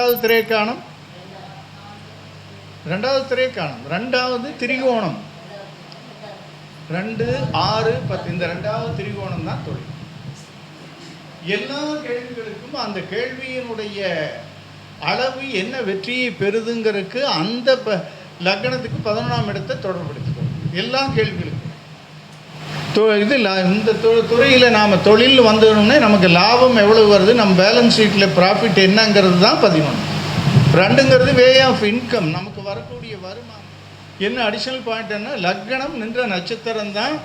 ரெண்டாவது திரைக்காணம், ரெண்டாவது திரிகோணம் 2, 6, 10. இந்த ரெண்டாவது திரிகோணம் தான் தொழில். எல்லா கேள்விகளுக்கும் அந்த கேள்வியினுடைய அளவு என்ன வெற்றியை பெறுதுங்கிறதுக்கு அந்த லக்னத்துக்கு 11ஆம் இடத்தை தொடர்படுத்திக்கணும். எல்லா கேள்விகளுக்கும் இதில் இந்த துறையில் நாம் தொழில் வந்தோடனே நமக்கு லாபம் எவ்வளவு வருது, நம்ம பேலன்ஸ் ஷீட்டில் ப்ராஃபிட் என்னங்கிறது தான் 11. 2ங்கிறது வே ஆஃப் இன்கம், நமக்கு வரக்கூடிய வருமானம். என்ன அடிஷ்னல் பாயிண்ட் என்ன, லக்னம் நின்ற நட்சத்திரம் தான்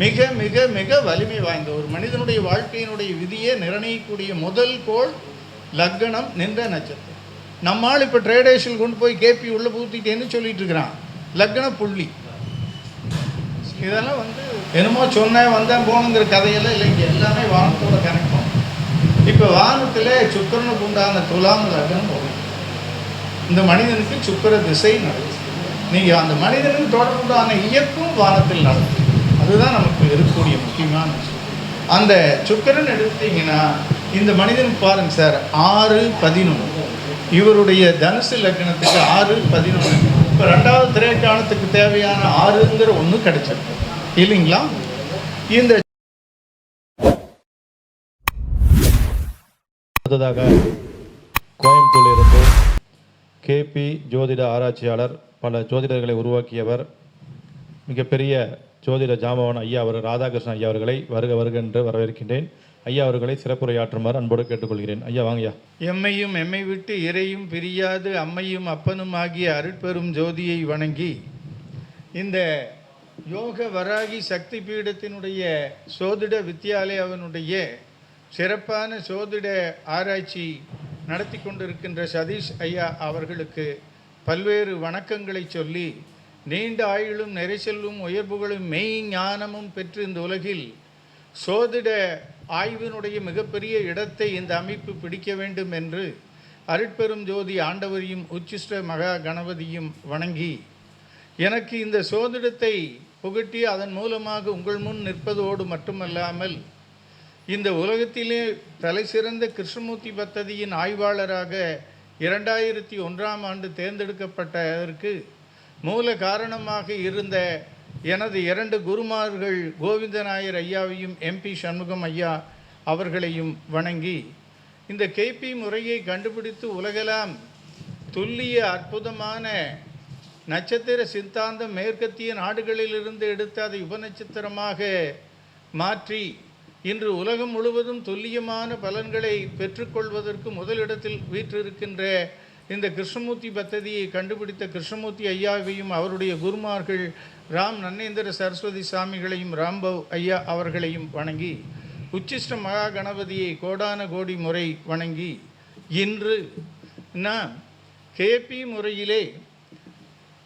மிக மிக மிக வலிமை வாய்ந்த ஒரு மனிதனுடைய வாழ்க்கையினுடைய விதியை நிர்ணயிக்கக்கூடிய முதல் கோள் லக்னம் நின்ற நட்சத்திரம். நம்மால் இப்போ ட்ரேடேஷில் கொண்டு போய் கேபி உள்ளே பூத்திட்டேன்னு சொல்லிட்டு இருக்கிறான். லக்ன புள்ளி இதெல்லாம் என்னமோ சொன்னேன் வந்தேன் போகணுங்கிற கதையெல்லாம் இல்லைங்க, எல்லாமே வானத்தோட கணக்கும். இப்போ வானத்தில் சுக்கிரனுக்கு உண்டான துலாம் லக்னம் போகும். இந்த மனிதனுக்கு சுக்கிர திசை நடக்கும். நீங்கள் அந்த மனிதனுக்கு தொடர்புண்டான இயக்கம் வானத்தில் நடக்கும். அதுதான் நமக்கு இருக்கக்கூடிய முக்கியமான விஷயம். அந்த சுக்கிரன் எடுத்தீங்கன்னா இந்த மனிதனுக்கு பாருங்க சார், 6, 11 இவருடைய தனுசு லக்னத்துக்கு 6, 11. இப்போ 2வது திரைக்காணத்துக்கு தேவையான 6ங்கிற ஒன்று கிடைச்சிருக்கு இல்லைங்களா? இந்த அடுத்ததாக கோயம்புத்தூரிலிருந்து கேபி ஜோதிட ஆராய்ச்சியாளர், பல ஜோதிடர்களை உருவாக்கியவர், மிகப்பெரிய ஜோதிட ஜாமவான் ஐயா அவர் ராதாகிருஷ்ணன் ஐயா அவர்களை வருக என்று வரவேற்கின்றேன். ஐயா அவர்களை சிறப்புரையாற்றுமாறு அன்போடு கேட்டுக்கொள்கிறேன். ஐயா வாங்கய்யா. எம்மையும் எம்மை விட்டு இறையும் பிரியாது அம்மையும் அப்பனும் ஆகிய அருட்பெரும் ஜோதியை வணங்கி இந்த யோக வராகி சக்தி பீடத்தினுடைய சோதிட வித்யாலயாவினுடைய சிறப்பான சோதிட ஆராய்ச்சி நடத்தி கொண்டிருக்கின்ற சதீஷ் ஐயா அவர்களுக்கு பல்வேறு வணக்கங்களை சொல்லி, நீண்ட ஆயுளும் நிறைச்செல்லும் உயர்வுகளும் மெய் ஞானமும் பெற்று இந்த உலகில் சோதிட ஆய்வினுடைய மிகப்பெரிய இடத்தை இந்த அமைப்பு பிடிக்க வேண்டும் என்று அருட்பெரும் ஜோதி ஆண்டவரையும் உச்சிஷ்ட மகா கணபதியும் வணங்கி, எனக்கு இந்த சோதிடத்தை புகட்டி அதன் மூலமாக உங்கள் முன் நிற்பதோடு மட்டுமல்லாமல் இந்த உலகத்திலே தலை சிறந்த கிருஷ்ணமூர்த்தி பத்ததியின் ஆய்வாளராக 2001ஆம் ஆண்டு தேர்ந்தெடுக்கப்பட்டதற்கு மூல காரணமாக இருந்த எனது 2 குருமார்கள் கோவிந்தநாயர் ஐயாவையும் MP சண்முகம் ஐயா அவர்களையும் வணங்கி, இந்த கேபி முறையை கண்டுபிடித்து உலகெல்லாம் துல்லிய அற்புதமான நட்சத்திர சித்தாந்தம் மேற்கத்திய நாடுகளிலிருந்து எடுத்து அதை உபநட்சத்திரமாக மாற்றி இன்று உலகம் முழுவதும் துல்லியமான பலன்களை பெற்றுக்கொள்வதற்கு முதலிடத்தில் வீற்றிருக்கின்ற இந்த கிருஷ்ணமூர்த்தி பத்ததியை கண்டுபிடித்த கிருஷ்ணமூர்த்தி ஐயாவையும் அவருடைய குருமார்கள் ராம் நன்னேந்திர சரஸ்வதி சாமிகளையும் ராம்பவ் ஐயா அவர்களையும் வணங்கி, உச்சிஷ்ட மகா கணபதியை கோடான கோடி முறை வணங்கி, இன்று நாம் கேபி முறையிலே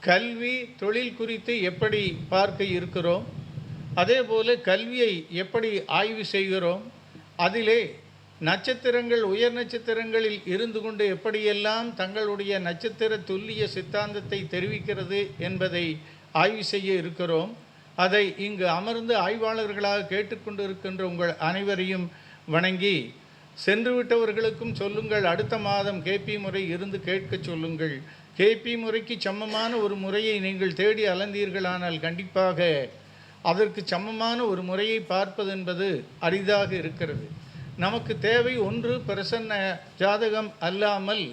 கல்வி தொழில் குறித்து எப்படி பார்க்க இருக்கிறோம், அதே போல் கல்வியை எப்படி ஆய்வு செய்கிறோம், அதிலே நட்சத்திரங்கள் உயர் நட்சத்திரங்களில் இருந்து கொண்டு எப்படியெல்லாம் தங்களுடைய நட்சத்திர துல்லிய சித்தாந்தத்தை தெரிவிக்கிறது என்பதை ஆய்வு செய்ய இருக்கிறோம். அதை இங்கு அமர்ந்து ஆய்வாளர்களாக கேட்டுக்கொண்டு இருக்கின்ற உங்கள் அனைவரையும் வணங்கி, சென்று விட்டவர்களுக்கும் சொல்லுங்கள், அடுத்த மாதம் கேபி முறை இருந்து கேட்க சொல்லுங்கள். கேபி முறைக்கு சமமான ஒரு முறையை நீங்கள் தேடி அலைந்தீர்களானால் கண்டிப்பாக அதற்கு சமமான ஒரு முறையை பார்ப்பது என்பது அரிதாக இருக்கிறது. நமக்கு தேவை ஒன்று பிரசன்ன ஜாதகம் அல்லாமல்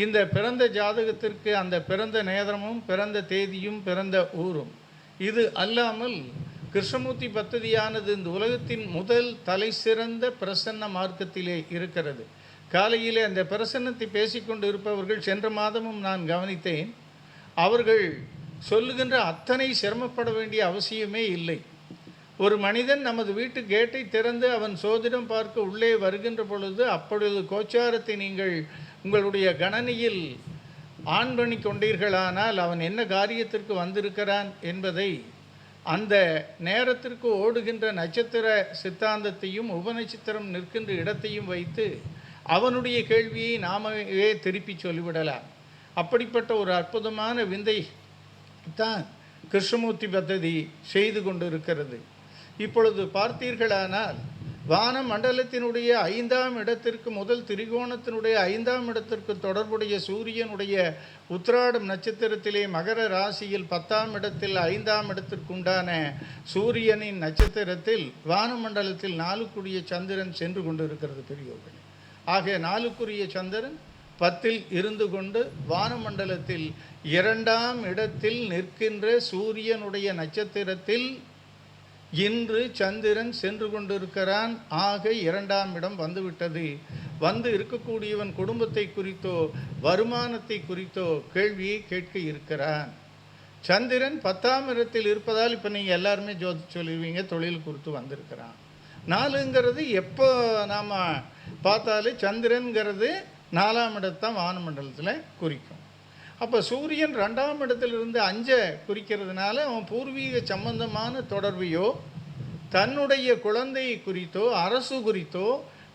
இந்த பிறந்த ஜாதகத்திற்கு அந்த பிறந்த நேரமும் பிறந்த தேதியும் பிறந்த ஊரும், இது அல்லாமல் கிருஷ்ணமூர்த்தி பத்ததியானது இந்த உலகத்தின் முதல் தலை சிறந்த பிரசன்ன மார்க்கத்திலே இருக்கிறது. காலையிலே அந்த பிரசன்னத்தை பேசிக்கொண்டு இருப்பவர்கள் சென்ற மாதமும் நான் கவனித்தேன், அவர்கள் சொல்லுகின்ற அத்தனை சிரமப்பட வேண்டிய அவசியமே இல்லை. ஒரு மனிதன் நமது வீட்டு கேட்டை திறந்து அவன் சோதிடம் பார்க்க உள்ளே வருகின்ற பொழுது அப்பொழுது கோச்சாரத்தை நீங்கள் உங்களுடைய கணனியில் ஆன் பண்ணி கொண்டீர்களானால் அவன் என்ன காரியத்திற்கு வந்திருக்கிறான் என்பதை அந்த நேரத்திற்கு ஓடுகின்ற நட்சத்திர சித்தாந்தத்தையும் உபநட்சத்திரம் நிற்கின்ற இடத்தையும் வைத்து அவனுடைய கேள்வியை நாமே திருப்பி சொல்லிவிடலாம். அப்படிப்பட்ட ஒரு அற்புதமான விந்தை தான் கிருஷ்ணமூர்த்தி பத்ததி செய்து கொண்டிருக்கிறது. இப்பொழுது பார்த்தீர்களானால் வான மண்டலத்தினுடைய 5ஆம் இடத்திற்கு, முதல் திரிகோணத்தினுடைய 5ஆம் இடத்திற்கு தொடர்புடைய சூரியனுடைய உத்திராடம் நட்சத்திரத்திலே மகர ராசியில் 10ஆம் இடத்தில் 5ஆம் இடத்திற்குண்டான சூரியனின் நட்சத்திரத்தில் வானமண்டலத்தில் 4க்குரிய சந்திரன் சென்று கொண்டு இருக்கிறது பெரியோர்களே. ஆக 4க்குரிய சந்திரன் 10இல் இருந்து கொண்டு வானமண்டலத்தில் 2ஆம் இடத்தில் நிற்கின்ற சூரியனுடைய நட்சத்திரத்தில் இன்று சந்திரன் சென்று கொண்டிருக்கிறான். ஆக 2ஆம் இடம் வந்துவிட்டது. வந்து இருக்கக்கூடியவன் குடும்பத்தை குறித்தோ வருமானத்தை குறித்தோ கேள்வியை கேட்க இருக்கிறான். சந்திரன் 10ஆம் இடத்தில் இருப்பதால் இப்போ நீங்கள் எல்லாருமே சொல்லுவீங்க தொழில் குறித்து வந்திருக்கிறான். 4ங்கிறது எப்போ நாம் பார்த்தாலும் சந்திரன்கிறது 4ஆம் இடத்தான் வானமண்டலத்தில் குறிக்கும். அப்போ சூரியன் 2ஆம் இடத்திலிருந்து 5 குறிக்கிறதுனால அவன் பூர்வீக சம்பந்தமான தொடர்பையோ தன்னுடைய குழந்தையை குறித்தோ அரசு குறித்தோ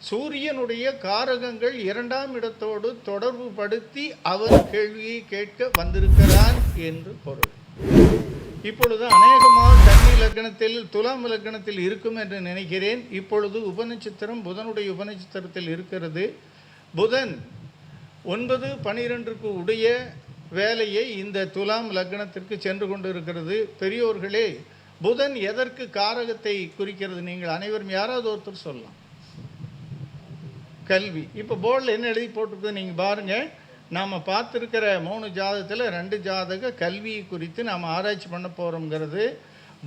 சூரியனுடைய காரகங்கள் 2ஆம் இடத்தோடு தொடர்பு படுத்தி அவன் கேள்வியை கேட்க வந்திருக்கிறான் என்று பொருள். இப்பொழுது அநேகமாக கன்னி லக்னத்தில் துலாம் லக்னத்தில் இருக்கும் என்று நினைக்கிறேன். இப்பொழுது உபநட்சத்திரம் புதனுடைய உபநட்சத்திரத்தில் இருக்கிறது. புதன் 9-12க்கு உடைய வேலையை இந்த துலாம் லக்னத்திற்கு சென்று கொண்டு இருக்கிறது. பெரியோர்களே, புதன் எதற்கு காரகத்தை குறிக்கிறது? நீங்கள் அனைவரும் யாராவது ஒருத்தர் சொல்லலாம். கல்வி. இப்போ போர்டில் என்ன எழுதி போட்டிருக்குது நீங்கள் பாருங்கள். நாம் பார்த்துருக்கிற 3 ஜாதகத்தில் 2 ஜாதக கல்வியை குறித்து நாம் ஆராய்ச்சி பண்ண போகிறோங்கிறது.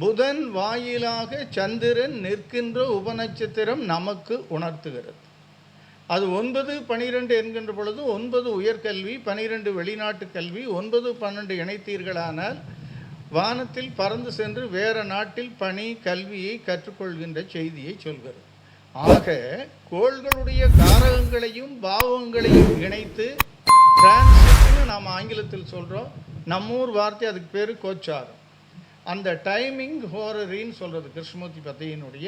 புதன் வாயிலாக சந்திரன் நிற்கின்ற உபநட்சத்திரம் நமக்கு உணர்த்துகிறது. அது 9-12 என்கின்ற பொழுது 9 உயர்கல்வி, 12 வெளிநாட்டு கல்வி, 9-12 இணைத்தீர்களானால் வானத்தில் பறந்து சென்று வேறு நாட்டில் பணி கல்வியை கற்றுக்கொள்கின்ற செய்தியை சொல்கிறது. ஆக கோள்களுடைய காரகங்களையும் பாவங்களையும் இணைத்து டிரான்சிட்னு நாம் ஆங்கிலத்தில் சொல்கிறோம். நம்மூர் வார்த்தை அதுக்கு பேர் கோச்சாரம். அந்த டைமிங் ஹோரரின்னு சொல்கிறது கிருஷ்ணமூர்த்தி பத்தையினுடைய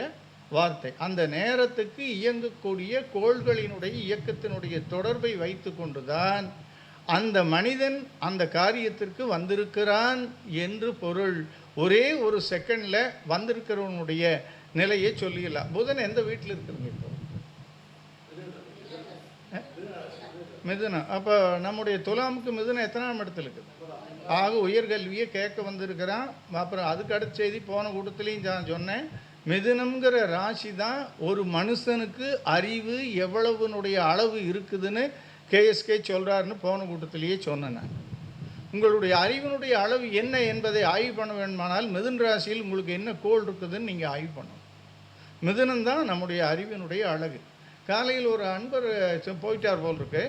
வார்த்தை. அந்த நேரத்துக்கு இயங்கக்கூடிய கோள்களினுடைய இயக்கத்தினுடைய தொடர்பை வைத்து கொண்டுதான் அந்த மனிதன் அந்த காரியத்திற்கு வந்திருக்கிறான் என்று பொருள். ஒரே ஒரு செகண்டில் வந்திருக்கிறவனுடைய நிலையை சொல்லிடலாம். புதன் எந்த வீட்டில் இருக்குதுங்க? இப்போ மிதுனம். அப்போ நம்முடைய துலாமுக்கு மிதுனம் எத்தனாம் இடத்துல இருக்குது? ஆக உயர்கல்வியை கேட்க வந்திருக்கிறான். அப்புறம் அதுக்கு அடுத்த செய்தி போன கூட்டத்துலேயும் நான் சொன்னேன். மிதுனம்ங்கிற ராசி தான் ஒரு மனுஷனுக்கு அறிவு எவ்வளவுனுடைய அளவு இருக்குதுன்னு கேஎஸ்கே சொல்கிறாருன்னு போன கூட்டத்திலேயே சொன்னேன். நான் உங்களுடைய அறிவினுடைய அளவு என்ன என்பதை ஆய்வு பண்ண வேண்டுமானால் மிதுன ராசியில் உங்களுக்கு என்ன கோள் இருக்குதுன்னு நீங்கள் ஆய்வு பண்ணணும். மிதுனம் தான் நம்முடைய அறிவினுடைய அழகு. காலையில் ஒரு அன்பர் போயிட்டார் போல் இருக்கு.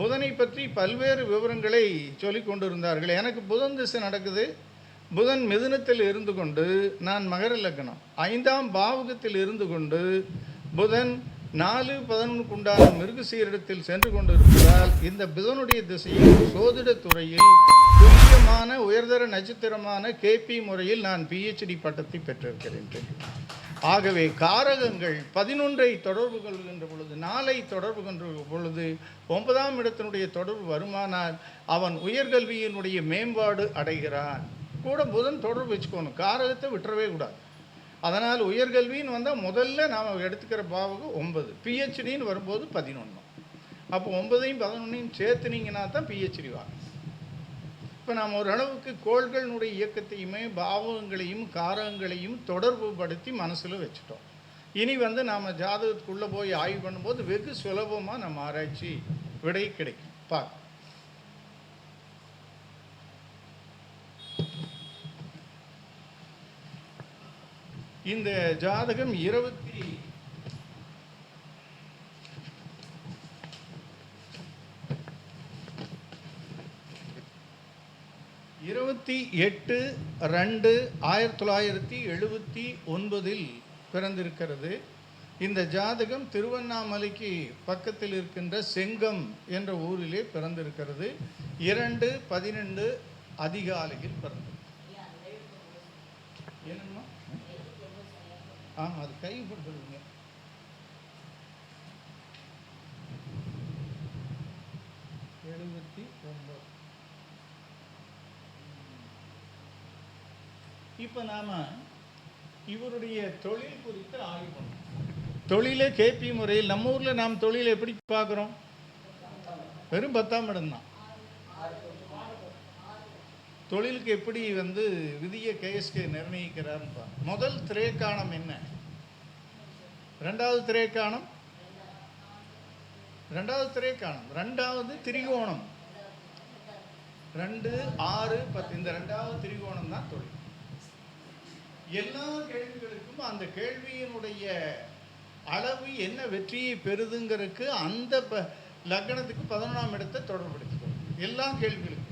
புதனை பற்றி பல்வேறு விவரங்களை சொல்லி கொண்டு இருந்தார்கள். எனக்கு புதன் திசை நடக்குது. புதன் மிதுனத்தில் இருந்து கொண்டு நான் மகர லக்னம் 5ஆம் பாவகத்தில் இருந்து கொண்டு புதன் 4-11 உண்டான மிருகசீரிடத்தில் சென்று கொண்டு இருப்பதால் இந்த புதனுடைய திசையில் சோதிட துறையில் துல்லியமான உயர்தர நட்சத்திரமான கேபி முறையில் நான் PhD பட்டத்தை பெற்றிருக்கிறேன். ஆகவே காரகங்கள் 11ஐ தொடர்பு கொள்கின்ற பொழுது 4ஐ தொடர்பு கொள்கின்ற பொழுது 9ஆம் இடத்தினுடைய தொடர்பு வருமானால் அவன் உயர்கல்வியினுடைய மேம்பாடு அடைகிறான். கூட புதன் தொடர்பு வச்சுக்கணும். காரகத்தை விட்டுறவே கூடாது. அதனால் உயர்கல்வின்னு வந்தால் முதல்ல நாம் எடுத்துக்கிற பாவகம் 9, PhDன்னு வரும்போது 11. அப்போ 9ஐயும் 11ஐயும் சேர்த்துனீங்கன்னா தான் PhD வாங்க. இப்போ நாம் ஓரளவுக்கு கோள்களினுடைய இயக்கத்தையுமே பாவகங்களையும் காரகங்களையும் தொடர்பு படுத்தி மனசில் வச்சுட்டோம். இனி நாம் ஜாதகத்துக்குள்ளே போய் ஆய்வு பண்ணும்போது வெகு சுலபமாக நம்ம ஆராய்ச்சி விடை கிடைக்கும். பார்க்க இந்த ஜாதகம் 28/2/1979 பிறந்திருக்கிறது. இந்த ஜாதகம் திருவண்ணாமலைக்கு பக்கத்தில் இருக்கின்ற செங்கம் என்ற ஊரிலே பிறந்திருக்கிறது. 2/12 அதிகாலையில் பிறந்தது. என்னம்மா? அது கைப்படுத்துறீங்க. 79. இப்போ நாம் இவருடைய தொழில் குறித்து ஆய்வு பண்ணோம். தொழிலே கேபி முறையில் நம்ம ஊரில் நாம் தொழிலை எப்படி பார்க்குறோம்? வெறும் 10ஆம் இடம் தான். தொழிலுக்கு எப்படி வந்து விதியை கேஎஸ்கே நிர்ணயிக்கிறார்னு முதல் திரைக்காணம் என்ன? ரெண்டாவது திரைக்காணம், ரெண்டாவது திரிகோணம், 2, 6, 10 இந்த ரெண்டாவது திரிகோணம் தான் தொழில். எல்லா கேள்விகளுக்கும் அந்த கேள்வியினுடைய அளவு என்ன வெற்றியை பெறுதுங்கிறதுக்கு அந்த லக்னத்துக்கு 11ஆம் இடத்தை தொடர்படுத்திக்கணும். எல்லா கேள்விகளுக்கும்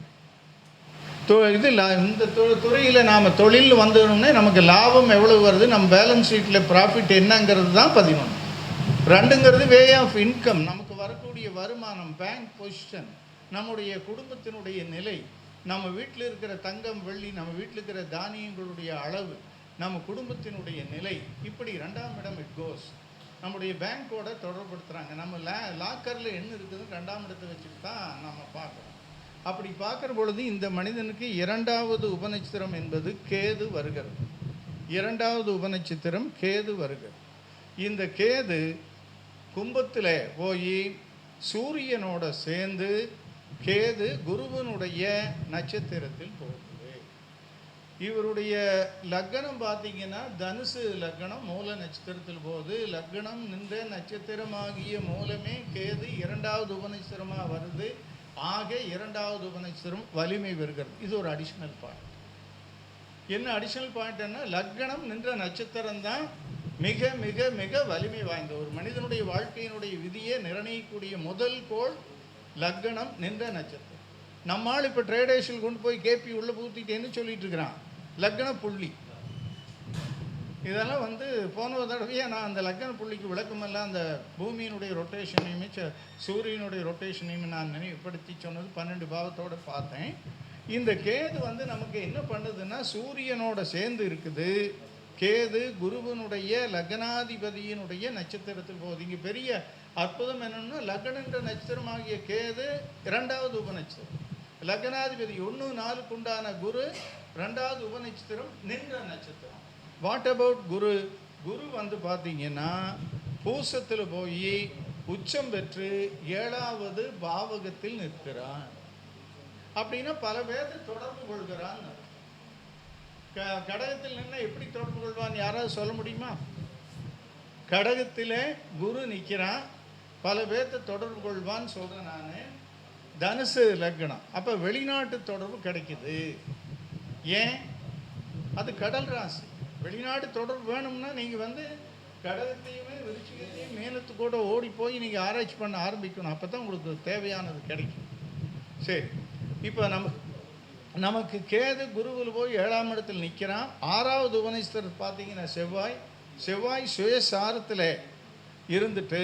இந்த துறையில் நாம் தொழில் வந்தோடனே நமக்கு லாபம் எவ்வளவு வருது, நம்ம பேலன்ஸ் ஷீட்டில் ப்ராஃபிட் என்னங்கிறது தான் 11. 2ங்கிறது வே ஆஃப் இன்கம், நமக்கு வரக்கூடிய வருமானம், பேங்க் பொசிஷன், நம்முடைய குடும்பத்தினுடைய நிலை, நம்ம வீட்டில் இருக்கிற தங்கம் வெள்ளி, நம்ம வீட்டில் இருக்கிற தானியங்களுடைய அளவு, நம்ம குடும்பத்தினுடைய நிலை, இப்படி 2ஆம் இடம் இட் கோஸ். நம்முடைய பேங்க்கோட தொடர்படுத்துகிறாங்க. நம்ம லாக்கரில் என்ன இருக்குதுன்னு 2ஆம் இடத்தை வச்சுட்டு தான் நம்ம பார்க்குறோம். அப்படி பார்க்குற பொழுது இந்த மனிதனுக்கு 2வது உபநட்சத்திரம் என்பது கேது வருகிறது. 2வது உபநட்சத்திரம் கேது வருகிறது. இந்த கேது கும்பத்தில் போய் சூரியனோட சேர்ந்து கேது குருவனுடைய நட்சத்திரத்தில் போகுது. இவருடைய லக்னம் பார்த்தீங்கன்னா தனுசு லக்னம் மூல நட்சத்திரத்தில் போகுது. லக்னம் நின்ற நட்சத்திரமாகிய மூலமே கேது 2வது உபநட்சத்திரமாக வருது. ஆக 2வது உபநட்சத்திரம் வலிமை வருகிறது. இது ஒரு அடிஷ்னல் பாயிண்ட். என்ன அடிஷ்னல் பாயிண்ட்னா, லக்னம் நின்ற நட்சத்திரம் தான் மிக மிக மிக வலிமை வாய்ந்த ஒரு மனிதனுடைய வாழ்க்கையினுடைய விதியை நிர்ணயிக்கக்கூடிய முதல் கோள் லக்னம் நின்ற நட்சத்திரம். நம்மால் இப்போ ட்ரேடேஷில் கொண்டு போய் கேபி உள்ள பூத்திட்டேன்னு சொல்லிட்டு இருக்கிறான். லக்ன புள்ளி இதெல்லாம் வந்து போன தடவையே நான் அந்த லக்ன புள்ளிக்கு விளக்கமெல்லாம் அந்த பூமியினுடைய ரொட்டேஷனையுமே சூரியனுடைய ரொட்டேஷனையுமே நான் நினைவுபடுத்தி சொன்னது 12 பாவத்தோடு பார்த்தேன். இந்த கேது வந்து நமக்கு என்ன பண்ணுதுன்னா, சூரியனோட சேர்ந்து இருக்குது. கேது குருவனுடைய லக்னாதிபதியினுடைய நட்சத்திரத்தில் போகுது. இங்கே பெரிய அற்புதம் என்னன்னா, லக்னன்ற நட்சத்திரமாகிய கேது 2வது உபநட்சத்திரம், லக்னாதிபதி 1, 4க்கு உண்டான குரு 2வது உபநட்சத்திரம் நின்ற நட்சத்திரம். வாட் அபவுட் குரு? குரு வந்து பார்த்தீங்கன்னா பூசத்தில் போய் உச்சம் பெற்று 7வது பாவகத்தில் நிற்கிறான். அப்படின்னா பல பேர் தொடர்பு கொள்கிறான். கடகத்தில் நின்று எப்படி தொடர்பு கொள்வான் யாராவது சொல்ல முடியுமா? கடகத்தில் குரு நிற்கிறான், பல பேர்த்த தொடர்பு கொள்வான்னு சொல்கிறேன் நான். தனுசு லக்னம், அப்போ வெளிநாட்டு தொடர்பு கிடைக்குது. ஏன்? அது கடல் ராசி. வெளிநாட்டு தொடர்பு வேணும்னா நீங்கள் வந்து கடகத்தையுமே விருச்சிகத்தையும் மேலத்து கூட ஓடி போய் நீங்கள் ஆராய்ச்சி பண்ண ஆரம்பிக்கணும். அப்போ தான் உங்களுக்கு தேவையானது கிடைக்கும். சரி, இப்போ நமக்கு கேது குருவில் போய் 7ஆம் இடத்தில் நிற்கிறான். 6வது உபநட்சத்திரம் பார்த்தீங்கன்னா செவ்வாய் சுயசாரத்தில் இருந்துட்டு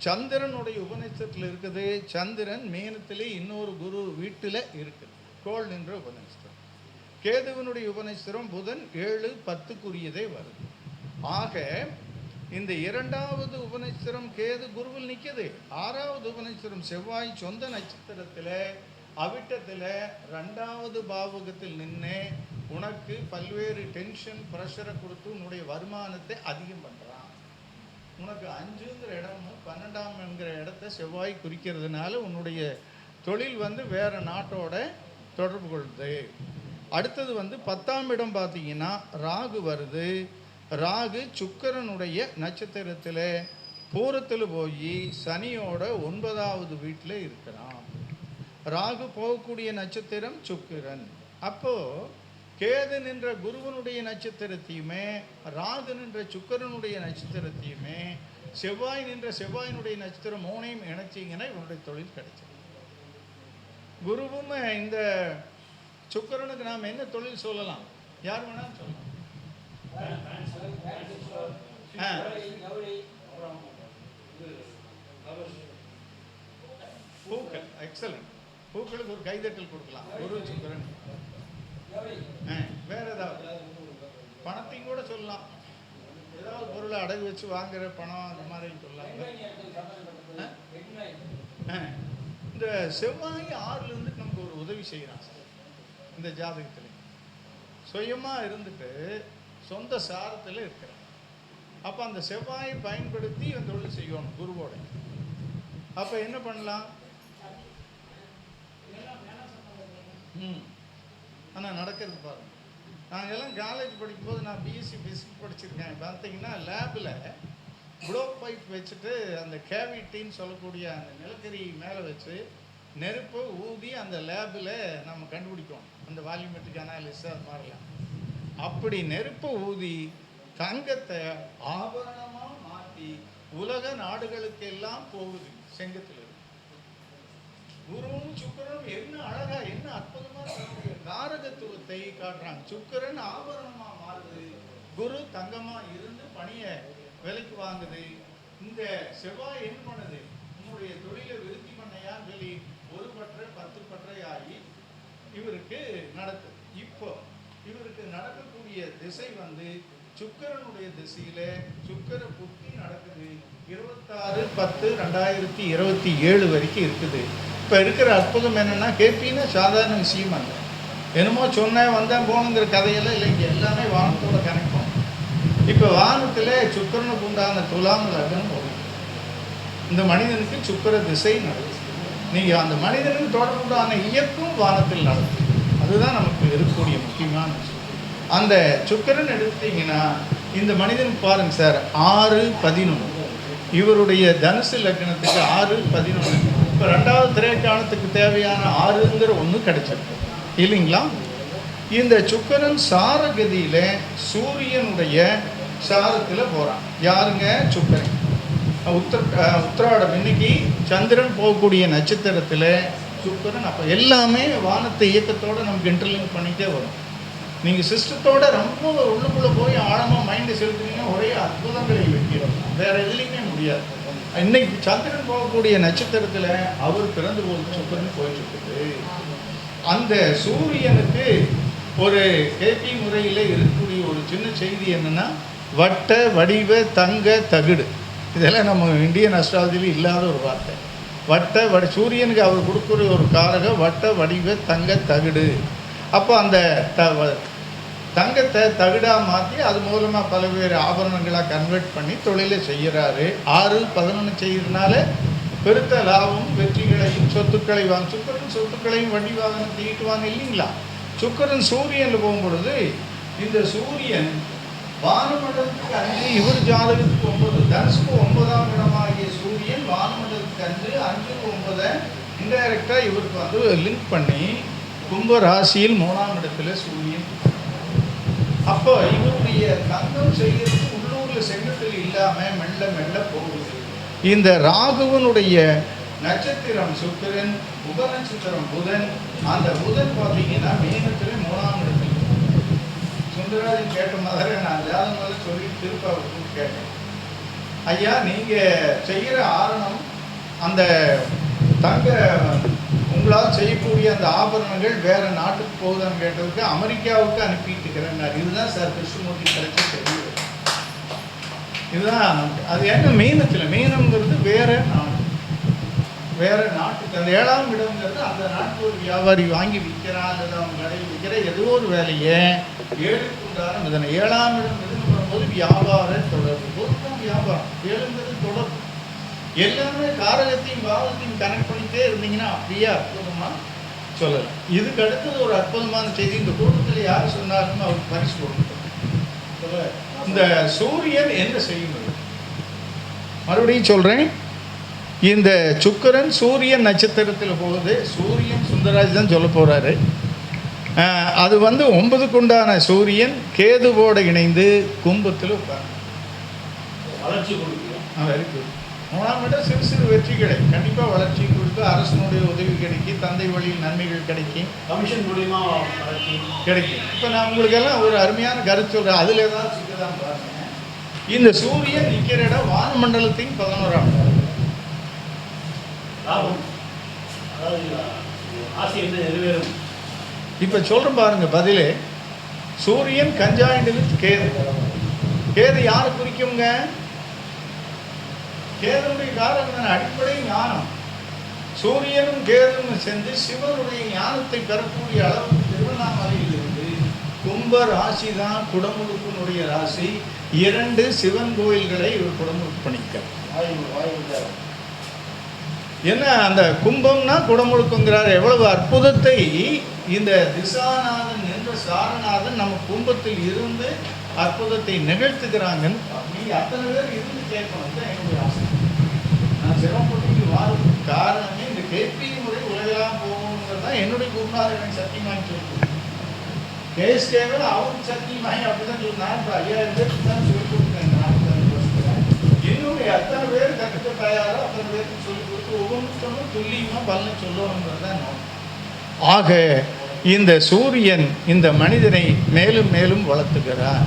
சந்திரனுடைய உபநட்சத்திரத்தில் இருக்குது. சந்திரன் மீனத்திலே இன்னொரு குரு வீட்டில் இருக்குது. கோள் நின்ற உபநட்சத்திரம். கேதுவனுடைய உபநட்சத்திரம் புதன் 7, 10க்குரியதே வருது. ஆக இந்த 2வது உபநட்சத்திரம் கேது குருவில் நிற்குது. 6வது உபநட்சத்திரம் செவ்வாய் சொந்த நட்சத்திரத்தில் அவிட்டத்தில் 2வது பாவகத்தில் நின்று உனக்கு பல்வேறு டென்ஷன் ப்ரெஷரை கொடுத்து உன்னுடைய வருமானத்தை அதிகம் பண்ணுறான். உனக்கு 5ங்கிற இடமும் 12ஆம்ங்கிற இடத்த செவ்வாய் குறிக்கிறதுனால உன்னுடைய தொழில் வந்து வேறு நாட்டோட தொடர்பு கொள்ளுது. அடுத்தது வந்து 10ஆம் இடம் பார்த்தீங்கன்னா ராகு வருது. ராகு சுக்கிரனுடைய நட்சத்திரத்தில் பூரத்தில் போய் சனியோட 9வது வீட்டில் இருக்கிறான். ராகு போகக்கூடிய நட்சத்திரம் சுக்கிரன். அப்போது கேது நின்ற குருவனுடைய நட்சத்திரத்தையுமே ராகு நின்ற சுக்கிரனுடைய நட்சத்திரத்தையுமே செவ்வாய் நின்ற செவ்வாயினுடைய நட்சத்திரம் 3ஐயும் இணைச்சிங்கன்னா இவனுடைய தொழில் கிடைச்சது. குருவும் இந்த சுக்கிரனுக்கு நாம் என்ன தொழில் சொல்லலாம்? யார் வேணாலும் சொல்லலாம். பூக்கள் எக்ஸலண்ட். பூக்களுக்கு ஒரு கைதட்டல் கொடுக்கலாம். குரு சுக்கிரன். வேற ஏதாவது பணத்தையும் கூட சொல்லலாம். ஏதாவது பொருளை அடகு வச்சு வாங்குற பணம் அந்த மாதிரி சொல்லலாம். இந்த செவ்வாய் 6லேருந்து நமக்கு ஒரு உதவி செய்கிறான். இந்த ஜாதகத்தில் சுயமாக இருந்துட்டு சொந்த சாரத்தில் இருக்கிறான். அப்போ அந்த செவ்வாயை பயன்படுத்தி இவன் தொழில் செய்யணும் குருவோட. அப்போ என்ன பண்ணலாம்? ஆனால் நடக்கிறது பாருங்க. நாங்கள்லாம் காலேஜ் படிக்கும்போது நான் பிஎஸ்சி பிசிக்ஸ் படிச்சிருக்கேன். பார்த்தீங்கன்னா லேபில் ப்ளோ பைப் வச்சுட்டு அந்த கேவிட்டின்னு சொல்லக்கூடிய அந்த நிலக்கரி மேலே வச்சு நெருப்பை ஊதி அந்த லேபில் நம்ம கண்டுபிடிக்கோம் அந்த வால்யூமெட்ரிக் அனாலிசிஸ் அது மாதிரிலாம். அப்படி நெருப்பை ஊதி தங்கத்தை ஆபரணமாக மாற்றி உலக நாடுகளுக்கெல்லாம் போகுது செங்கத்தில். குருவும் சுக்கிரனும் என்ன அழகா என்ன அற்புதமாக தன்னுடைய காரகத்துவத்தை காட்டுறாங்க. சுக்கிரன் ஆபரணமாக மாறுது, குரு தங்கமாக இருந்து பணியை விலைக்கு வாங்குது. இந்த செவ்வாய் என்ன பண்ணுது? உன்னுடைய தொழிலை விருத்தி பண்ணையான்னு சொல்லி 1 பற்றை 10 பற்றை ஆகி இவருக்கு நடக்குது. இப்போ இவருக்கு நடக்கக்கூடிய திசை வந்து சுக்கிரனுடைய திசையில சுக்கிர புத்தி நடக்குது. 26/10/2027 வரைக்கும் இருக்குது. இப்போ இருக்கிற அற்புதம் என்னன்னா, கேபின்னா சாதாரண விஷயம் அல்ல. என்னமோ சொன்னேன் வந்தேன் போனுங்கிற கதையெல்லாம் இல்லைங்க. எல்லாமே வானத்தோட கனெக்ட் பண்ணும். இப்போ வானத்தில் சுக்கிரனுக்கு உண்டான துலாம் லக்னம் வரும். இந்த மனிதனுக்கு சுக்கிர திசை நடக்குது. நீங்கள் அந்த மனிதனுக்கு தொடர்புண்டான இயக்கம் வானத்தில் நடக்குது. அதுதான் நமக்கு இருக்கக்கூடிய முக்கியமான விஷயம். அந்த சுக்கிரன் எடுத்தீங்கன்னா இந்த மனிதனுக்கு பாருங்க சார், 6-11 இவருடைய தனுசு லக்னத்துக்கு 6-11. இப்போ 2வது திரைக்காலத்துக்கு தேவையான 6ங்கிற ஒன்று கிடைச்சிருக்கு இல்லைங்களா? இந்த சுக்கிரன் சாரகதியில் சூரியனுடைய சாரத்தில் போகிறான். யாருங்க? சுக்கிரன். உத்திராடம் இன்னைக்கு சந்திரன் போகக்கூடிய நட்சத்திரத்தில் சுக்கிரன். அப்போ எல்லாமே வானத்தை இயக்கத்தோடு நமக்கு இன்டர்லிங்க் பண்ணிகிட்டே வரும். நீங்கள் சிஸ்டத்தோட ரொம்ப உள்ளுக்குள்ளே போய் ஆழமாக மைண்டை செலுத்துனீங்கன்னா ஒரே அற்புதங்களை வைக்கிறோம். வேறு எதுலேயுமே முடியாது. இன்னைக்கு சந்திரன் போகக்கூடிய நட்சத்திரத்தில் அவர் பிறந்து போது சுக்கிரன் போயிட்டுருக்குது. அந்த சூரியனுக்கு ஒரு கேபி முறையில் இருக்கக்கூடிய ஒரு சின்ன செய்தி என்னென்னா, வட்ட வடிவ தங்க தகுடு. இதெல்லாம் நம்ம இந்தியன் அஸ்ட்ராலஜியில் இல்லாத ஒரு வார்த்தை. சூரியனுக்கு அவர் கொடுக்குற ஒரு காரக வட்ட வடிவ தங்க தகுடு. அப்போ அந்த தங்கத்தை தகுடாக மாற்றி அது மூலமாக பல்வேறு ஆபரணங்களாக கன்வெர்ட் பண்ணி தொழிலை செய்கிறாரு. 6-11 செய்கிறதுனால பெருத்த லாபம், வெற்றிகளையும் சொத்துக்களை வாங்க. சுக்கிரன் சொத்துக்களையும் வண்டி வாகனம் தீட்டுவாங்க இல்லைங்களா? சுக்கிரன் சூரியனில் போகும்பொழுது இந்த சூரியன் வானமண்டலத்துக்கு 5, இவர் ஜாதகத்துக்கு 9, தனுசுக்கு 9ஆம் இடமாகிய சூரியன் வானமண்டலத்துக்கு 5-9 இன்டைரக்டாக இவருக்கு வந்து லிங்க் பண்ணி கும்ப ராசியில் 3ஆம் இடத்துல சூரியன். அப்போ இவருடைய தங்கம் செய்யறதுக்கு உள்ளூரில் செங்கத்தில் இல்லாமல் மெல்ல மெல்ல போகுது. இந்த ராகுவனுடைய நட்சத்திரம் சுக்கிரன், உபநட்சத்திரம் புதன். அந்த புதன் பார்த்தீங்கன்னா மீனத்தில் 3ஆம் இடத்துல. சுந்தரராஜன் கேட்ட மாதிரி நான் ஜாதகம் சொல்லி திருப்ப கேட்டேன். ஐயா நீங்கள் செய்கிற ஆரணம் அந்த தங்க உங்களால் செய்யக்கூடிய அந்த ஆபரணங்கள் வேறு நாட்டுக்கு போகுதான்னு கேட்டதுக்கு அமெரிக்காவுக்கு அனுப்பிட்டு இருக்கிறேன்னாரு. இதுதான் சார் கிருஷ்ணமூர்த்தி கிடைச்ச தெரியுது. இதுதான் அது என்ன மீனத்தில். மீனம்ங்கிறது வேறு நாட்டுக்கு. அந்த 7ஆம் இடம்ங்கிறது அந்த நாட்டு ஒரு வியாபாரி வாங்கி விற்கிறான் அல்லது அவங்க கடையில் விற்கிற ஏதோ ஒரு வேலையை 7க்கு உண்டான இதனை 7ஆம் இடம் எதுன்னு வரும்போது வியாபார தொடர்பு. பொருத்தம் வியாபாரம் 7ங்கிறது தொடர்பு. எல்லாமே காரகத்தையும் பாவத்தையும் கனெக்ட் பண்ணிகிட்டே இருந்தீங்கன்னா அப்படியே அற்புதமாக சொல்லலாம். இதுக்கு அடுத்தது ஒரு அற்புதமான செய்தி. இந்த கூட்டத்தில் யார் சொன்னாலும் அவருக்கு பரிசு கொடுக்கணும். இந்த சூரியன் என்ன செய்யும்? மறுபடியும் சொல்கிறேன், இந்த சுக்கிரன் சூரியன் நட்சத்திரத்தில் போகுது. சூரியன் சுந்தரராஜ் தான் சொல்ல போகிறாரு. அது வந்து 9க்கு உண்டான சூரியன் கேதுவோடு இணைந்து கும்பத்தில் உட்கார் வளர்ச்சி கொடுக்கும். Very good. 3ஆம் இடம் சிறு சிறு வெற்றிகளை கண்டிப்பாக வளர்ச்சி கொடுத்து அரசனுடைய உதவி கிடைக்கும், தந்தை வழியில் நன்மைகள் கிடைக்கும், கமிஷன் மூலியமா வளர்ச்சி கிடைக்கும். இப்போ நான் உங்களுக்கெல்லாம் ஒரு அருமையான கருத்து சொல்கிறேன். அதில் ஏதாவது சிக்கதான் பாருங்க. இந்த சூரியன் நிற்கிற இடம் வானமண்டலத்தின் 11ஆம் இடம். இப்போ சொல்கிறேன் பாருங்க பதிலே. சூரியன் கஞ்சாயிண்டில் கேது. கேது யாரை குறிக்குங்க? கேதுடைய காரணம் அடிப்படை ஞானம். சூரியனும் கேதுவும் சேர்ந்து சிவனுடைய ஞானத்தை பெறக்கூடிய அளவுக்கு திருவண்ணாமலையில் இருந்து கும்ப ராசி தான் குடமுழுக்கினுடைய ராசி. 2 சிவன் கோயில்களை இவர் குடமுழுக்கு பண்ணிக்கிறார். என்ன அந்த கும்பம்னா குடமுழுக்குங்கிறார். எவ்வளவு அற்புதத்தை இந்த திசாநாதன் என்ற சாரநாதன் நம்ம கும்பத்தில் இருந்து அற்புதத்தை நிகழ்த்துகிறாங்கன்னு நீங்க அத்தனை பேர் இருந்து கேட்கணும் தான் என்னுடைய ஆசை. நான் சிரமப்பட்டு வாழ்க்கை காரணமே இந்த கேபி முறை உலகெல்லாம் போகணுங்கிறது தான் என்னுடைய குருநாதர் எனக்கு சத்தியமாக சொல்லுது. கேஸ்கேவர் அவருக்கு சத்தியமாகி அப்படிதான் சொன்னார். இப்போ 5000 பேருக்கு தான் சொல்லிக் கொடுத்தேன். இன்னும் எத்தனை பேர் கற்றுக்க தயாரோ அத்தனை பேருக்கு சொல்லிக் கொடுத்து ஒவ்வொன்றுக்கும் துல்லியமாக பலனை சொல்லணுங்கிறது தான் நோக்கம். ஆக இந்த சூரியன் இந்த மனிதனை மேலும் மேலும் வளர்த்துக்கிறார்.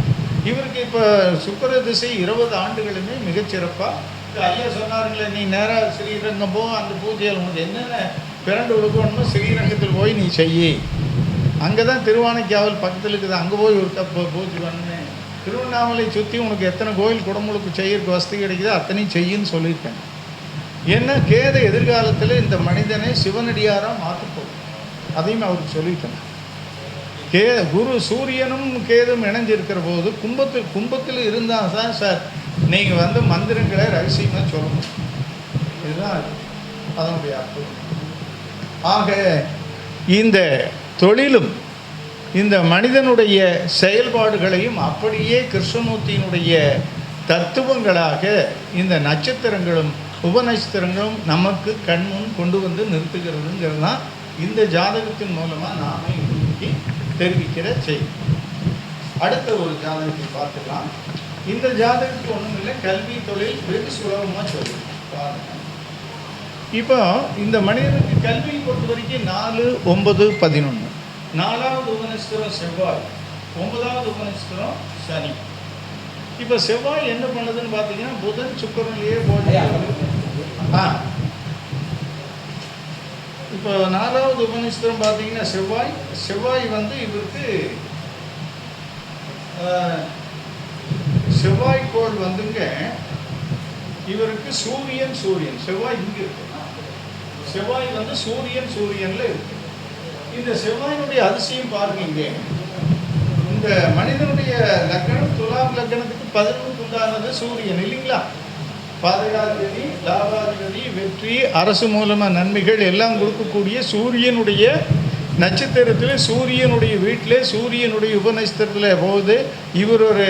இவருக்கு இப்போ சுக்கிர திசை 20 ஆண்டுகளுமே மிகச்சிறப்பாக ஐயா சொன்னாருங்களே, நீ நேராக ஸ்ரீரங்கம் போ, அந்த பூஜையில் உனக்கு என்னென்ன பிறண்டு விழுக்கணுமோ ஸ்ரீரங்கத்தில் போய் நீ செய்யி. அங்கே தான் திருவானைக்காவல் பக்கத்தில் இருக்குது, அங்கே போய் ஒரு பூஜை பண்ணு. திருவண்ணாமலை சுற்றி உனக்கு எத்தனை கோயில் குடமுழுக்கு செய்யறதுக்கு வசதி கிடைக்குதோ அத்தனையும் செய்யுன்னு சொல்லியிருக்கேன். ஏன்னா கேது எதிர்காலத்தில் இந்த மனிதனை சிவனடியாராக மாற்றப்போகும். அதையும் அவருக்கு சொல்லிட்டேன். குரு சூரியனும் கேதும் இணைஞ்சிருக்கிற போது கும்பத்தில் இருந்தால் தான் சார் நீங்கள் வந்து மந்திரங்களை ரகசியமாக சொல்லணும். இதுதான் அதனுடைய அர்த்தம். ஆக இந்த தொழிலும் இந்த மனிதனுடைய செயல்பாடுகளையும் அப்படியே கிருஷ்ணமூர்த்தியினுடைய தத்துவங்களாக இந்த நட்சத்திரங்களும் உபநட்சத்திரங்களும் நமக்கு கண்முன் கொண்டு வந்து நிறுத்துகிறதுங்கிறது தான் இந்த ஜாதகத்தின் மூலமாக நாம் இன்னைக்கு தெரிவிக்கிற செய்தி. அடுத்த ஒரு ஜாதகத்தை பார்த்துக்கலாம். இந்த ஜாதகத்துக்கு ஒன்றும் இல்லை, கல்வி தொழில் வெகு சுலபமாக சொல்லுவோம். இப்போ இந்த மனிதனுக்கு கல்வியை பொறுத்த வரைக்கும் 4, 9, 11. 4வது உபநட்சத்திரம் செவ்வாய், 9வது உபநட்சத்திரம் சனி. இப்போ செவ்வாய் என்ன பண்ணுதுன்னு பார்த்தீங்கன்னா புதன் சுக்கிரன்லேயே போய் இப்போ 4வது உபநட்சத்திரம் பார்த்தீங்கன்னா செவ்வாய் வந்து இவருக்கு செவ்வாய் கோள் வந்துங்க இவருக்கு சூரியன் செவ்வாய் இங்கே இருக்கு. செவ்வாய் வந்து சூரியன்ல இருக்கு. இந்த செவ்வாயினுடைய அதிசயம் பாருங்க. இந்த மனிதனுடைய லக்னம் துலாம் லக்னத்துக்கு 11 உண்டானது சூரியன் இல்லைங்களா? பாதகாதிபதி, லாபாதிபதி, வெற்றி, அரசு மூலமாக நன்மைகள் எல்லாம் கொடுக்கக்கூடிய சூரியனுடைய நட்சத்திரத்தில், சூரியனுடைய வீட்டில், சூரியனுடைய உபநட்சத்திரத்தில் போகுது. இவர் ஒரு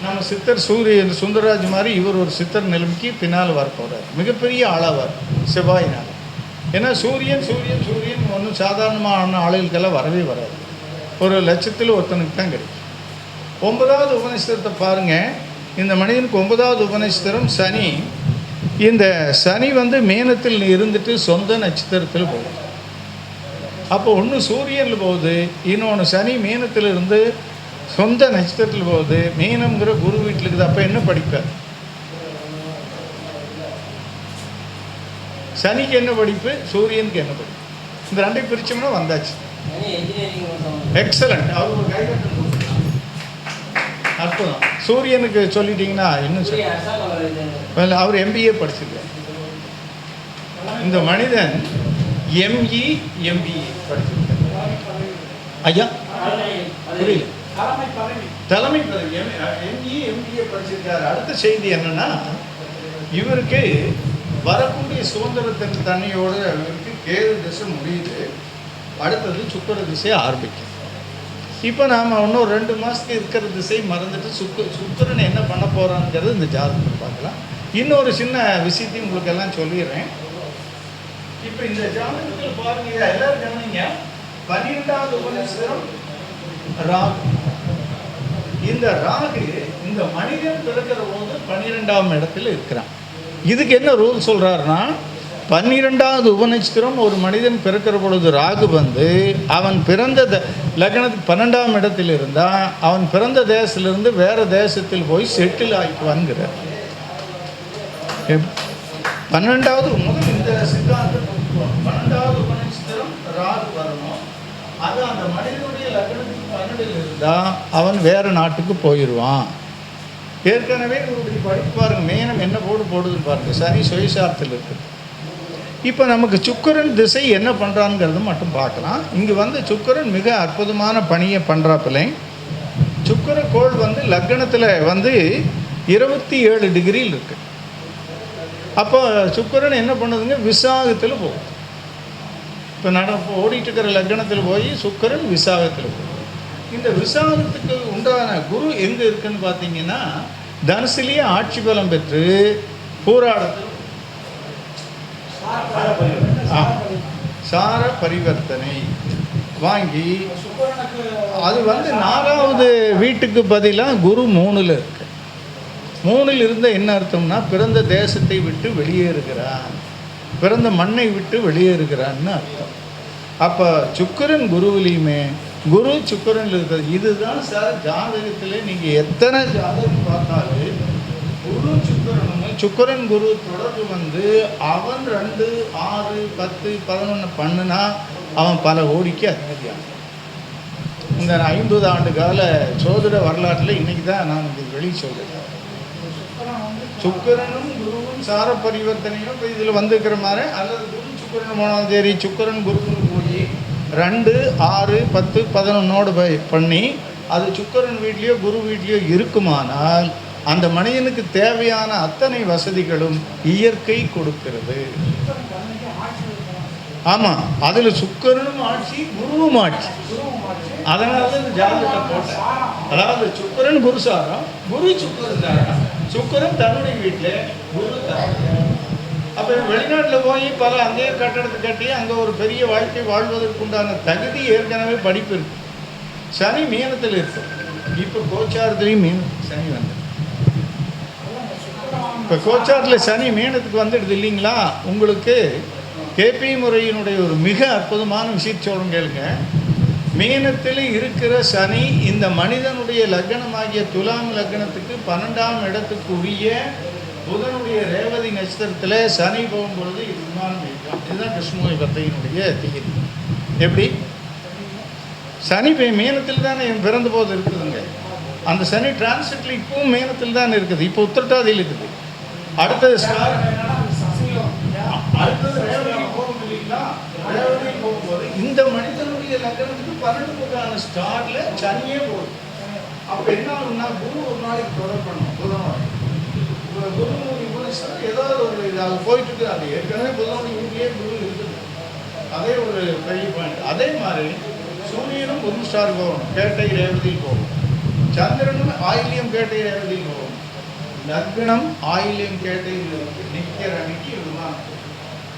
நம்ம சித்தர் சூரியன் சுந்தரராஜ் மாதிரி இவர் ஒரு சித்தர் நிலைமைக்கு பின்னால் வரப்போகிறார். மிகப்பெரிய ஆளாவார் செவ்வாயினால். ஏன்னா சூரியன் ஒன்றும் சாதாரணமான ஆளுகளுக்கெல்லாம் வரவே வராது. ஒரு லட்சத்தில் ஒருத்தனுக்கு தான் கிடைக்கும். 9வது உபநட்சத்திரத்தை பாருங்கள். இந்த மனிதனுக்கு 9வது உபநட்சத்திரம் சனி. இந்த சனி வந்து மீனத்தில் இருந்துட்டு சொந்த நட்சத்திரத்தில் போகுது. அப்போ ஒன்று சூரியனில் போகுது, இன்னொன்று சனி மீனத்தில் இருந்து சொந்த நட்சத்திரத்தில் போகுது. மீனம்ங்கிற குரு வீட்டில் இருக்குது. அப்போ என்ன படிப்பார்? சனிக்கு என்ன படிப்பு, சூரியனுக்கு என்ன படிப்பு? இந்த ரெண்டையும் பிரிச்சோம்னா வந்தாச்சு. எக்ஸலண்ட். அவர் ஒரு கைதட்டல் அற்புதம். சூரியனுக்கு சொல்லிட்டீங்கன்னா இன்னும் சொல்ல, அவர் MBA படிச்சிருக்கார். இந்த மனிதன் MBA படிச்சிருக்கார். ஐயா புரியல, தலைமை பதவி MBA படிச்சிருக்காரு. அடுத்த செய்தி என்னன்னா, இவருக்கு வரக்கூடிய சுதந்திரத்தின் தன்மையோடு இவருக்கு கேது திசை முடியுது. அடுத்தது சுக்கிர திசை ஆரம்பிக்கும். இப்போ நாம் இன்னும் 2 மாதத்துக்கு இருக்கிற திசை மறந்துட்டு சுக்கிரன் என்ன பண்ண போகிறாங்கிறது இந்த ஜாதகத்தில் பார்க்கலாம். இன்னொரு சின்ன விஷயத்தையும் உங்களுக்கு எல்லாம் சொல்லிடுறேன். இப்போ இந்த ஜாதகத்தில் பாருங்க, எல்லாரும் கவனிங்க. 12வது உபநட்சத்திரம் ராகு. இந்த ராகு இந்த மனிதன் பிறக்கிற போது 12ஆம் இடத்துல இருக்கிறான். இதுக்கு என்ன ரூல் சொல்கிறாருன்னா, 12வது உபநட்சத்திரம் ஒரு மனிதன் பிறக்கிற பொழுது ராகு வந்து அவன் பிறந்த லக்னத்துக்கு 12ஆம் இடத்தில் இருந்தால் அவன் பிறந்த தேசத்திலிருந்து வேறு தேசத்தில் போய் செட்டில் ஆகிக்குவான்கிறார். 12வது முதல் இந்த சித்தாந்தம் 12வது உபநட்சத்திரம் ராகு வரணும். அது அந்த மனிதனுடைய லக்னத்துக்கு 12இல் இருந்தால் அவன் வேறு நாட்டுக்கு போயிடுவான். ஏற்கனவே இவருடைய படிப்பு பாருங்கள், மேனம் என்ன போடுதுன்னு பாருங்கள். சனி சுயசாரத்தில் இருக்குது. இப்போ நமக்கு சுக்கிரன் திசை என்ன பண்ணுறாங்கிறது மட்டும் பார்க்கலாம். இங்கே வந்து சுக்கிரன் மிக அற்புதமான பணியை பண்ணுறாப்பில்லை. சுக்கிரக்கோள் வந்து லக்னத்தில் வந்து 27 டிகிரியில் இருக்கு. அப்போ சுக்கிரன் என்ன பண்ணுதுங்க, விசாகத்தில் போகும். இப்போ ஓடிட்டு இருக்கிற லக்னத்தில் போய் சுக்கிரன் விசாகத்தில் போகும். இந்த விசாகத்துக்கு உண்டான குரு எங்கே இருக்குன்னு பார்த்தீங்கன்னா தனுசுலேயே ஆட்சி பலம் பெற்று பூராடத்தில் சார பரிவர்த்தனை வாங்கி அது வந்து 4வது வீட்டுக்கு பதிலாக குரு 3ல் இருக்கு. 3ல் இருந்த என்ன அர்த்தம்னா பிறந்த தேசத்தை விட்டு வெளியேறுகிறான், பிறந்த மண்ணை விட்டு வெளியேறுகிறான்னு அர்த்தம். அப்போ சுக்கிரன் குருவிலையுமே குரு சுக்கிரன் இருக்கிறது. இதுதான் சார் ஜாதகத்தில் நீங்கள் எத்தனை ஜாதகம் பார்த்தாலும் குரு சுக்கிரன் குரு தொடர்பு வந்து அவன் 2, 6, 10, 11 பண்ணுனா அவன் பல கோடிக்கு அதிபதியான். இந்த 50 ஆண்டு கால சோதிட வரலாற்றில் இன்னைக்கு தான் நான் இது வெளி சொல்கிறேன். சுக்கிரனும் குருவும் சார பரிவர்த்தனையும் இப்போ இதில் வந்துருக்கிற மாதிரி, அல்லது குரு சுக்கிரன் போனாலும் சரி, சுக்கிரன் குருன்னு போய் 2, 6, 10, 11 பண்ணி அது சுக்கிரன் வீட்லேயோ குரு வீட்லேயோ இருக்குமானால் அந்த மனிதனுக்கு தேவையான அத்தனை வசதிகளும் இயற்கை கொடுக்கிறது. ஆமாம், அதில் சுக்கிரனும் ஆட்சி குருவும் ஆட்சி. அதனால தான் இந்த ஜாதகத்தை போட்டேன். அதாவது சுக்கிரன் குரு சாரம், குரு சுக்கிரன் சாரம், சுக்கிரன் தன்னுடைய வீட்டில், குரு தன்னுடைய. அப்போ வெளிநாட்டில் போய் பல அங்கேயே கட்டடத்தை கட்டி அங்கே ஒரு பெரிய வாழ்க்கை வாழ்வதற்குண்டான தகுதி ஏற்கனவே படிப்பு இருக்கு. சனி மீனத்தில் இருக்கு. இப்போ கோச்சாரத்துலேயும் சனி வந்து இப்போ கோச்சாரத்தில் சனி மீனத்துக்கு வந்துடுது இல்லைங்களா. உங்களுக்கு கேபி முறையினுடைய ஒரு மிக அற்புதமான விஷயம் சொல்லுங்க கேளுங்க. மீனத்தில் இருக்கிற சனி இந்த மனிதனுடைய லக்னமாகிய துலாம் லக்னத்துக்கு 12ஆம் இடத்துக்கு உரிய புதனுடைய ரேவதி நட்சத்திரத்தில் சனி போகும்பொழுது இது விமானம் வைக்கலாம். இதுதான் கிருஷ்ணமூர்த்தி பத்தையினுடைய திகிரி. எப்படி சனி மீனத்தில் தானே பிறந்த போது இருக்குதுங்க. அந்த சனி டிரான்சிட்ல இப்பவும் மீனத்தில் தான் இருக்குது. இப்போ உத்திரட்டாதியில் இருக்குது. அடுத்தது ரேவதி போகும் இல்லைங்களா. ரேவதி போகும்போது இந்த மனிதனுடைய லக்னத்துக்கு 12 ஸ்டார்ல சனியே போகுது. அப்போ என்ன ஆகும்னா குரு ஒரு நாளைக்கு தொடர் பண்ணும். புதனுடைய ஏதாவது ஒரு அது போயிட்டு இருக்கு. அது ஏற்கனவே புதனுடைய வீட்டிலேயே குரு இருக்குது. அதே ஒரு பெரிய பாயிண்ட். அதே மாதிரி சூரியனும் புதன் ஸ்டார் போகணும், கேட்டை ரேவதியில் போகும். சந்திரனும் ஆயிலியம் கேட்டை ரேவதியில் போகும். லக்னம் ஆயிலியம் கேட்டையில் நிற்கிற அன்னைக்கு இதுதான்.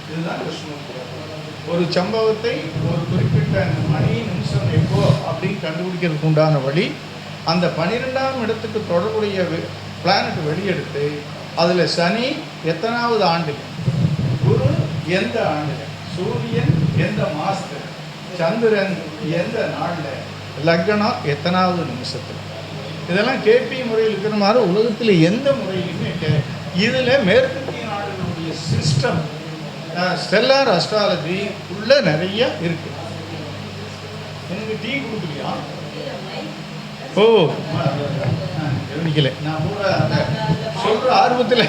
இதுதான் கிருஷ்ணமூர்த்தி. ஒரு சம்பவத்தை ஒரு குறிப்பிட்ட மணி நிமிஷம் எப்போ அப்படின்னு கண்டுபிடிக்கிறதுக்கு உண்டான வழி அந்த 12ஆம் இடத்துக்கு தொடர்புடைய பிளானட் வெளியெடுத்து அதில் சனி எத்தனாவது ஆண்டு, குரு எந்த ஆண்டு, சூரியன் எந்த மாதத்தில், சந்திரன் எந்த நாளில், லக்னம் எத்தனாவது நிமிஷத்தில், இதெல்லாம் கேபி முறையில் இருக்கிற மாதிரி உலகத்தில் எந்த முறையிலுமே இதில் மேற்கத்திய நாடுகளுடைய சிஸ்டம் ஸ்டெல்லார் அஸ்ட்ராலஜி உள்ள நிறைய இருக்கு. எனக்கு டீ கொடுக்குறியா? ஓ கவனிக்கல, நான் கூட அந்த சொல்கிற ஆர்வத்தில்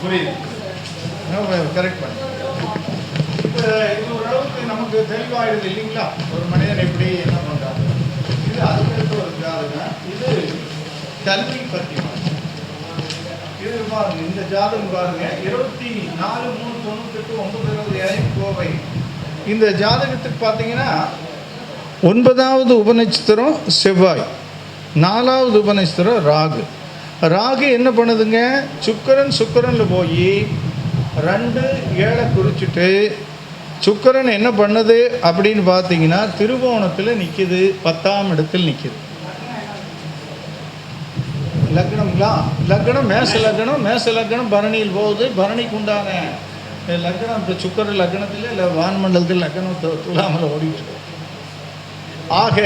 புரியுது, கரெக்ட் பண்ண. இப்போ இது ஓரளவுக்கு நமக்கு தெளிவாயிடுது இல்லைங்களா. ஒரு மனிதன் எப்படி என்ன பண்ணுறாங்க. இது அதுக்கடுத்து ஒரு ஜாதகம். இது கல்வி பற்றி இது பாருங்க. இந்த ஜாதகம் பாருங்க 24/3/98 கோவை. இந்த ஜாதகத்துக்கு பார்த்தீங்கன்னா 9வது உபநட்சத்திரம் செவ்வாய், 4வது உபநட்சத்திரம் ராகு. ராகு என்ன பண்ணுதுங்க, சுக்கிரனில் போய் 2-7 குறிச்சிட்டு சுக்கிரன் என்ன பண்ணுது அப்படின்னு பார்த்தீங்கன்னா திருவோணத்தில் நிற்கிது, 10ஆம் இடத்தில் நிற்கிது. லக்னங்களா, லக்னம் மேச லக்னம் பரணியில் போகுது. பரணிக்கு உண்டான லக்னம் இப்போ சுக்கிர லக்னத்தில் இல்லை வான்மண்டலத்தில் லக்னம் துலாமல் ஓடிட்டு. ஆக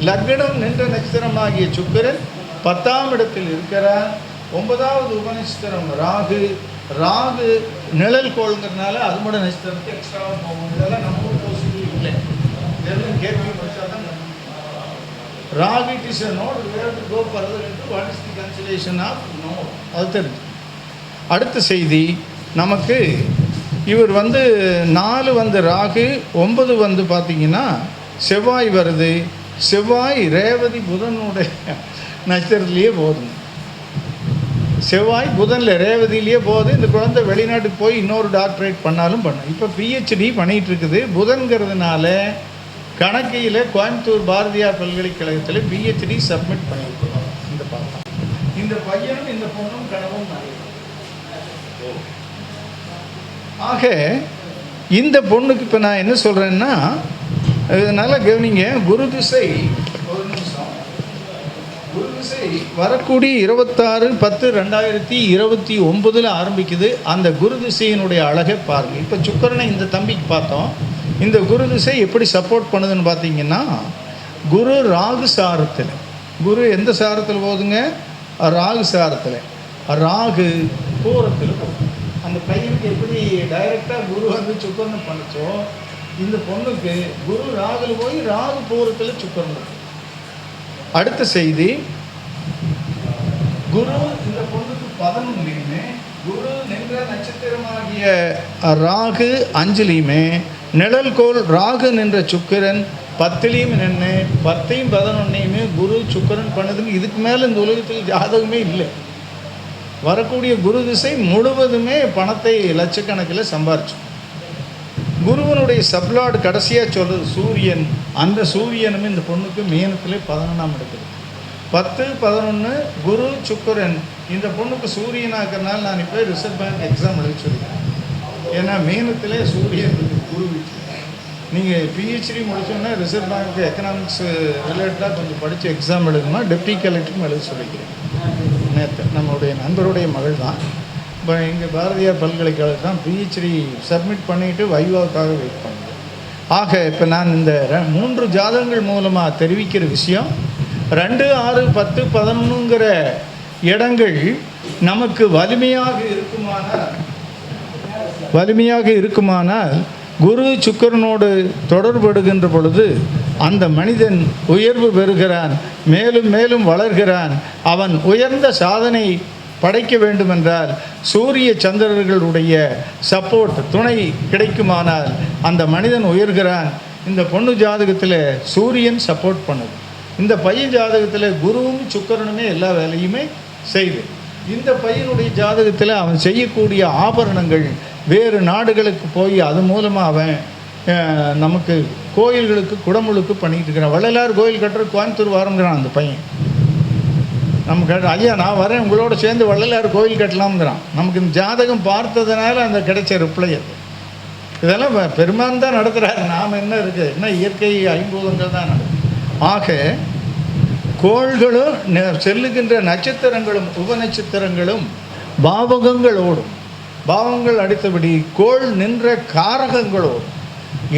லக்னம் நின்ற நட்சத்திரமாகிய சுக்கிரன் 10ஆம் இடத்தில் இருக்கிற 9வது உபநட்சத்திரம் ராகு. ராகு நிழல் கோளுங்கிறதுனால அது மட்டும் நட்சத்திரத்தை எக்ஸ்ட்ராவாக போகும். இதெல்லாம் நம்ம ஊர் பாசிட்டிவ் இல்லை, இதெல்லாம் கேள்வி படித்தா தான். Rahu it is a node where to go further into what is the constellation of node. அது தெரிஞ்சு. அடுத்த செய்தி நமக்கு இவர் 4 ராகு, 9 பார்த்தீங்கன்னா செவ்வாய் வருது. செவ்வாய் ரேவதி புதனுடைய நட்சத்திரத்திலேயே போகுதுங்க. செவ்வாய் புதனில் ரேவதியிலேயே போகுது. இந்த குழந்தை வெளிநாட்டுக்கு போய் இன்னொரு டாக்டரேட் பண்ணாலும் பண்ணும். இப்போ பிஹெச்டி பண்ணிகிட்டு இருக்குது. புதன்கிறதுனால கணக்கையில் கோயம்புத்தூர் பாரதியார் பல்கலைக்கழகத்தில் பிஹெச்டி சப்மிட் பண்ணியிருக்கிறோம். இந்த பாப்பா, இந்த பையனும் இந்த பொண்ணும் கனவும் ஆக இந்த பொண்ணுக்கு இப்போ நான் என்ன சொல்கிறேன்னா, நல்லா கவனிங்க. குரு திசை, ஒரு நிமிஷம், குரு திசை வரக்கூடிய 26/10/2029 ஆரம்பிக்குது. அந்த குரு திசையினுடைய அழகை பாருங்கள். இப்போ சுக்கிரனை இந்த தம்பிக்கு பார்த்தோம். இந்த குரு திசை எப்படி சப்போர்ட் பண்ணுதுன்னு பார்த்தீங்கன்னா, குரு ராகு சாரத்தில், குரு எந்த சாரத்தில் போகுதுங்க? ராகு சாரத்தில். ராகு பூரத்தில் போகுது. அந்த பையனுக்கு எப்படி டைரெக்டாக குரு வந்து சுக்கிரனை பண்ணிச்சோ, இந்த பொண்ணுக்கு குரு ராகுல போய் ராகு பூரத்தில் சுக்கிரன். அடுத்த செய்தி, குரு இந்த பொண்ணுக்கு 11லையுமே, குரு நின்ற நட்சத்திரமாகிய ராகு 5லையுமே, நிழல்கோள் ராகு நின்ற சுக்கிரன் 10லையும் நின்று 10யும் 11யுமே குரு சுக்கிரன் பண்ணுதுன்னு. இதுக்கு மேலே இந்த உலகத்தில் ஜாதகமே இல்லை. வரக்கூடிய குரு திசை முழுவதுமே பணத்தை லட்சக்கணக்கில் சம்பாரிச்சு. குருவனுடைய சப்லாட் கடைசியாக சொல்கிறது சூரியன். அந்த சூரியனும் இந்த பொண்ணுக்கு மீனத்தில் 11ஆம் இடத்துல 10, 11 குரு சுக்கிரன். இந்த பொண்ணுக்கு சூரியனாக்கிறனால நான் இப்போ ரிசர்வ் பேங்க் எக்ஸாம் எழுதி சொல்லியிருக்கேன். ஏன்னா மீனத்திலே சூரியன் குரு வீட்டில். நீங்கள் பிஹெச்டி முடிச்சோன்னா ரிசர்வ் பேங்க் எக்கனாமிக்ஸ் ரிலேட்டடாக கொஞ்சம் படித்து எக்ஸாம் எழுதுனா டெப்டி கலெக்டரும் எழுத சொல்லிக்கிறேன். நேற்று நம்மளுடைய நண்பருடைய மகள் தான். இப்போ இங்கே பாரதியார் பல்கலைக்கழகம் தான் பிஹெச்டி சப்மிட் பண்ணிவிட்டு வைவாவுக்காக வெயிட் பண்ணுறேன். ஆக இப்போ நான் இந்த 3 ஜாதகங்கள் மூலமாக தெரிவிக்கிற விஷயம், 2, 6, 10, 11ங்கிற இடங்கள் நமக்கு வலிமையாக இருக்குமானால் குரு சுக்கிரனோடு தொடர்படுகின்ற பொழுது அந்த மனிதன் உயர்வு பெறுகிறான், மேலும் மேலும் வளர்கிறான். அவன் உயர்ந்த சாதனை படைக்க வேண்டுமென்றால் சூரிய சந்திரர்களுடைய சப்போர்ட், துணை கிடைக்குமானால் அந்த மனிதன் உயர்கிறான். இந்த பொண்ணு ஜாதகத்தில் சூரியன் சப்போர்ட் பண்ணுது. இந்த பையன் ஜாதகத்தில் குருவும் சுக்கிரனுமே எல்லா வேலையுமே செய்து. இந்த பையனுடைய ஜாதகத்தில் அவன் செய்யக்கூடிய ஆபரணங்கள் வேறு நாடுகளுக்கு போய் அது மூலமாக அவன் நமக்கு கோயில்களுக்கு குடமுழுக்கு பண்ணிக்கிட்டு இருக்கிறான். வள்ளலார் கோயில் கட்டுற கோயம்புத்தூர் வாரங்கிறான் அந்த பையன். நம்ம ஐயா நான் வரேன் உங்களோட சேர்ந்து வள்ளலார் கோயில் கட்டலாம்ங்கிறான். நமக்கு இந்த ஜாதகம் பார்த்ததுனால அந்த கிடைச்ச ரிப்ளை அது. இதெல்லாம் பெருமான் தான் நடத்துகிறாரு. நாம் என்ன இருக்குது, என்ன இயற்கை ஐம்பூதங்கள் தான் நடக்குது. ஆக கோள்களும் செல்லுகின்ற நட்சத்திரங்களும் உபநட்சத்திரங்களும் பாவகங்களோடும், பாவங்கள் அடித்தபடி கோள் நின்ற காரகங்களோடு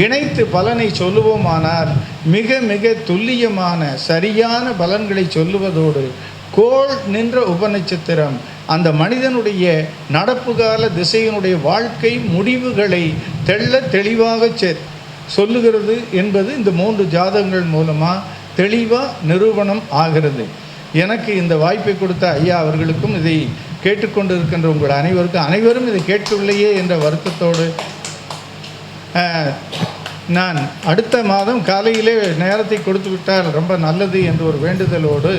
இணைத்து பலனை சொல்லுவோமானால் மிக மிக துல்லியமான சரியான பலன்களை சொல்லுவதோடு கோள் நின்ற உபநட்சத்திரம் அந்த மனிதனுடைய நடப்பு கால திசையினுடைய வாழ்க்கை முடிவுகளை தெளிவாக சொல்லுகிறது என்பது இந்த 3 ஜாதகங்கள் மூலமாக தெளிவாக நிரூபணம் ஆகிறது. எனக்கு இந்த வாய்ப்பை கொடுத்த ஐயா அவர்களுக்கும், இதை கேட்டுக்கொண்டு இருக்கின்ற உங்கள் அனைவரும் இதை கேட்கவில்லையே என்ற வருத்தத்தோடு நான் அடுத்த மாதம் காலையிலே நேரத்தை கொடுத்து விட்டால் ரொம்ப நல்லது என்ற ஒரு வேண்டுதலோடு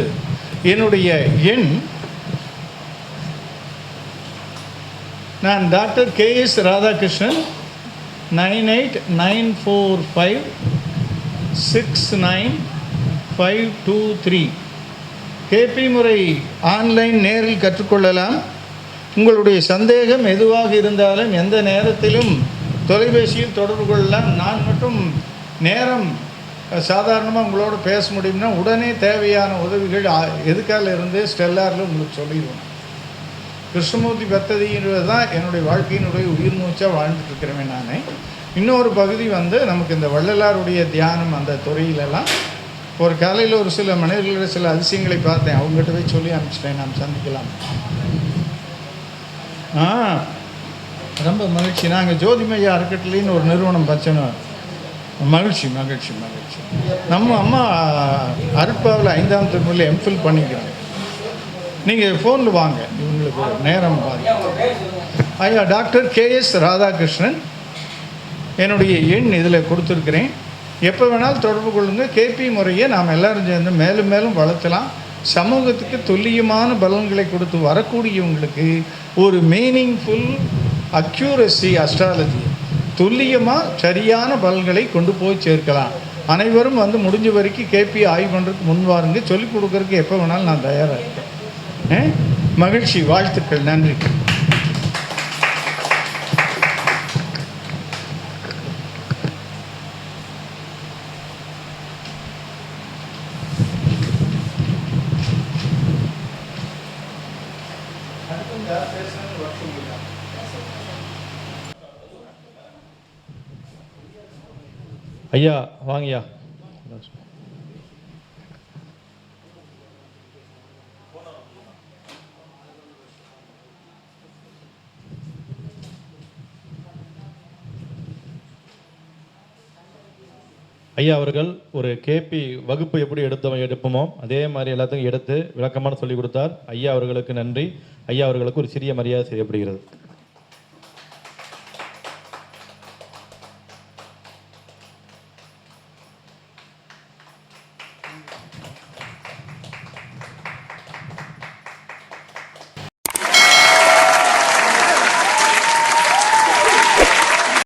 என்னுடைய எண், நான் டாக்டர் KS ராதாகிருஷ்ணன் 9894569523 KP முறை ஆன்லைன் நேரில் கற்றுக்கொள்ளலாம். உங்களுடைய சந்தேகம் எதுவாக இருந்தாலும் எந்த நேரத்திலும் தொலைபேசியில் தொடர்பு கொள்ளலாம். நான் மட்டும் நேரம் சாதாரணமாக உங்களோட பேச முடியும்னா உடனே தேவையான உதவிகள் எதுக்கால இருந்து ஸ்டெல்லாரில் உங்களுக்கு சொல்லிடுவேன். கிருஷ்ணமூர்த்தி பத்ததின்றது தான் என்னுடைய வாழ்க்கையினுடைய உயிர் மூச்சாக வாழ்ந்துட்டுருக்கிறேன் நான். இன்னொரு பகுதி நமக்கு இந்த வள்ளலாருடைய தியானம் அந்த துறையிலெல்லாம் ஒரு காலையில் ஒரு சில மனிதர்களோட சில அதிசயங்களை பார்த்தேன். அவங்ககிட்ட போய் சொல்லி அனுப்பிச்சிட்டேன், நாம் சந்திக்கலாம். ரொம்ப மகிழ்ச்சி. நாங்கள் ஜோதிமையா அறக்கட்டளைன்னு ஒரு நிறுவனம் வச்சோம். மகிழ்ச்சி மகிழ்ச்சி மகிழ்ச்சி. நம்ம அம்மா அருட்பாவில் 5ஆம் திருமுறையில் எம்ஃபில் பண்ணிக்கிறோம். நீங்கள் ஃபோனில் வாங்க, இவங்களுக்கு நேரம் பாருங்க. ஐயா டாக்டர் KS ராதாகிருஷ்ணன், என்னுடைய எண் இதில் கொடுத்துருக்கிறேன். எப்போ வேணாலும் தொடர்பு கொள்ளுங்கள். கேபி முறையை நாம் எல்லாரும் சேர்ந்து மேலும் மேலும் வளர்த்தலாம். சமூகத்துக்கு துல்லியமான பலன்களை கொடுத்து வரக்கூடியவங்களுக்கு ஒரு மீனிங்ஃபுல் அக்யூரசி அஸ்ட்ராலஜி துல்லியமாக சரியான பலன்களை கொண்டு போய் சேர்க்கலாம். அனைவரும் வந்து முடிஞ்ச வரைக்கும் கேபி ஆய்வு பண்ணுறதுக்கு முன்வாருங்க. சொல்லிக் கொடுக்கறதுக்கு எப்போ வேணாலும் நான் தயாராக இருக்கேன். மகிழ்ச்சி, வாழ்த்துக்கள், நன்றி. ஐயா வாங்கய்யா. ஐயா அவர்கள் ஒரு கேபி வகுப்பு எப்படி எடுப்போமோ அதே மாதிரி எல்லாத்துக்கும் எடுத்து விளக்கமான சொல்லி கொடுத்தார். ஐயா அவர்களுக்கு நன்றி. ஐயா அவர்களுக்கு ஒரு சிறிய மரியாதை செய்யப்படுகிறது.